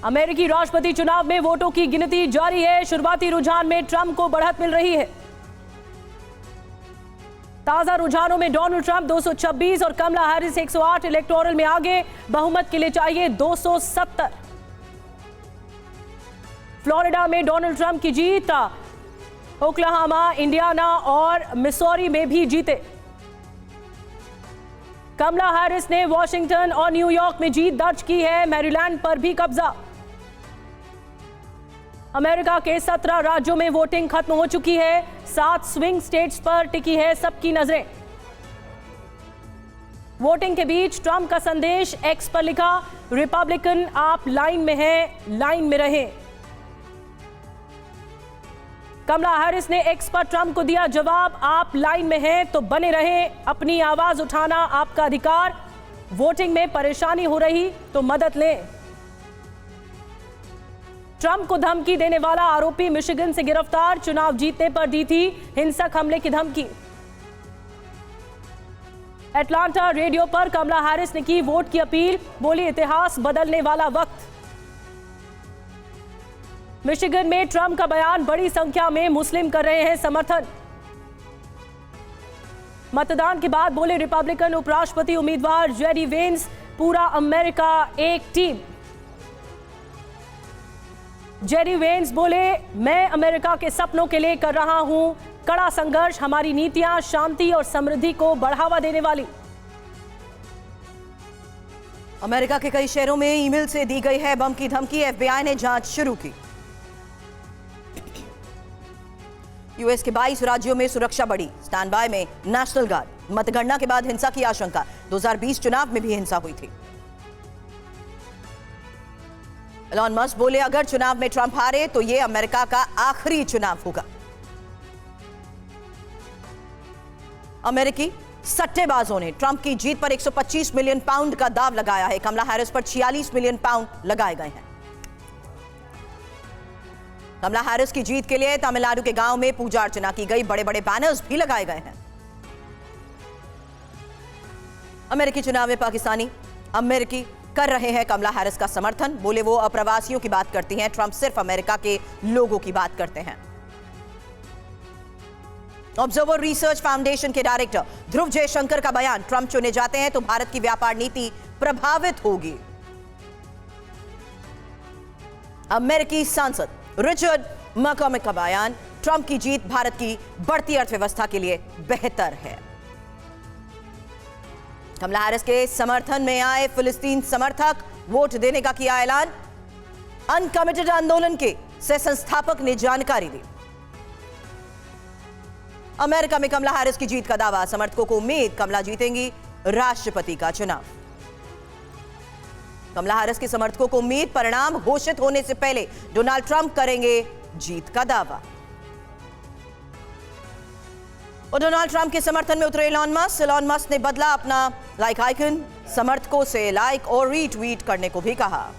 अमेरिकी राष्ट्रपति चुनाव में वोटों की गिनती जारी है। शुरुआती रुझान में ट्रंप को बढ़त मिल रही है। ताजा रुझानों में डोनाल्ड ट्रंप 226 और कमला हैरिस 108 इलेक्टोरल में आगे। बहुमत के लिए चाहिए 270। फ्लोरिडा में डोनाल्ड ट्रंप की जीत। ओक्लाहोमा, इंडियाना और मिसौरी में भी जीते। कमला हैरिस ने वॉशिंगटन और न्यूयॉर्क में जीत दर्ज की है। मैरीलैंड पर भी कब्जा। अमेरिका के 17 राज्यों में वोटिंग खत्म हो चुकी है। 7 स्विंग स्टेट्स पर टिकी है सबकी नजरें। वोटिंग के बीच ट्रंप का संदेश एक्स पर लिखा, रिपब्लिकन आप लाइन में हैं, लाइन में रहें। कमला हैरिस ने एक्स पर ट्रंप को दिया जवाब, आप लाइन में हैं तो बने रहें, अपनी आवाज उठाना आपका अधिकार, वोटिंग में परेशानी हो रही तो मदद लें। ट्रंप को धमकी देने वाला आरोपी मिशिगन से गिरफ्तार। चुनाव जीतने पर दी थी हिंसक हमले की धमकी। एटलांटा रेडियो पर कमला हैरिस ने की वोट की अपील, बोली इतिहास बदलने वाला वक्त। मिशिगन में ट्रंप का बयान, बड़ी संख्या में मुस्लिम कर रहे हैं समर्थन। मतदान के बाद बोले रिपब्लिकन उपराष्ट्रपति उम्मीदवार जेडी वेंस, पूरा अमेरिका एक टीम। जेडी वेंस बोले, मैं अमेरिका के सपनों के लिए कर रहा हूं कड़ा संघर्ष, हमारी नीतियां शांति और समृद्धि को बढ़ावा देने वाली। अमेरिका के कई शहरों में ईमेल से दी गई है बम की धमकी। एफबीआई ने जांच शुरू की। यूएस के 22 राज्यों में सुरक्षा बढ़ी। स्टैंड बाय में नेशनल गार्ड। मतगणना के बाद हिंसा की आशंका। 2020 चुनाव में भी हिंसा हुई थी। एलन मस्क बोले, अगर चुनाव में ट्रंप हारे तो यह अमेरिका का आखिरी चुनाव होगा। अमेरिकी सट्टेबाजों ने ट्रंप की जीत पर 125 मिलियन पाउंड का दाव लगाया है। कमला हैरिस पर 46 मिलियन पाउंड लगाए गए हैं। कमला हैरिस की जीत के लिए तमिलनाडु के गांव में पूजा अर्चना की गई। बड़े बड़े बैनर्स भी लगाए गए हैं। अमेरिकी चुनाव में अमेरिकी कर रहे हैं कमला हैरिस का समर्थन। बोले वो अप्रवासियों की बात करती हैं, ट्रंप सिर्फ अमेरिका के लोगों की बात करते हैं। ऑब्जर्वर रिसर्च फाउंडेशन के डायरेक्टर ध्रुव जयशंकर का बयान, ट्रंप चुने जाते हैं तो भारत की व्यापार नीति प्रभावित होगी। अमेरिकी सांसद रिचर्ड मैककॉर्मिक का बयान, ट्रंप की जीत भारत की बढ़ती अर्थव्यवस्था के लिए बेहतर है। कमला हैरिस के समर्थन में आए फिलिस्तीन समर्थक, वोट देने का किया ऐलान। अनकमिटेड आंदोलन के सह संस्थापक ने जानकारी दी। अमेरिका में कमला हैरिस की जीत का दावा, समर्थकों को उम्मीद कमला जीतेंगी राष्ट्रपति का चुनाव। कमला हैरिस के समर्थकों को उम्मीद परिणाम घोषित होने से पहले डोनाल्ड ट्रंप करेंगे जीत का दावा। और डोनाल्ड ट्रंप के समर्थन में उतरे एलन मस्क ने बदला अपना लाइक आइकन, समर्थकों से लाइक और रीट्वीट करने को भी कहा।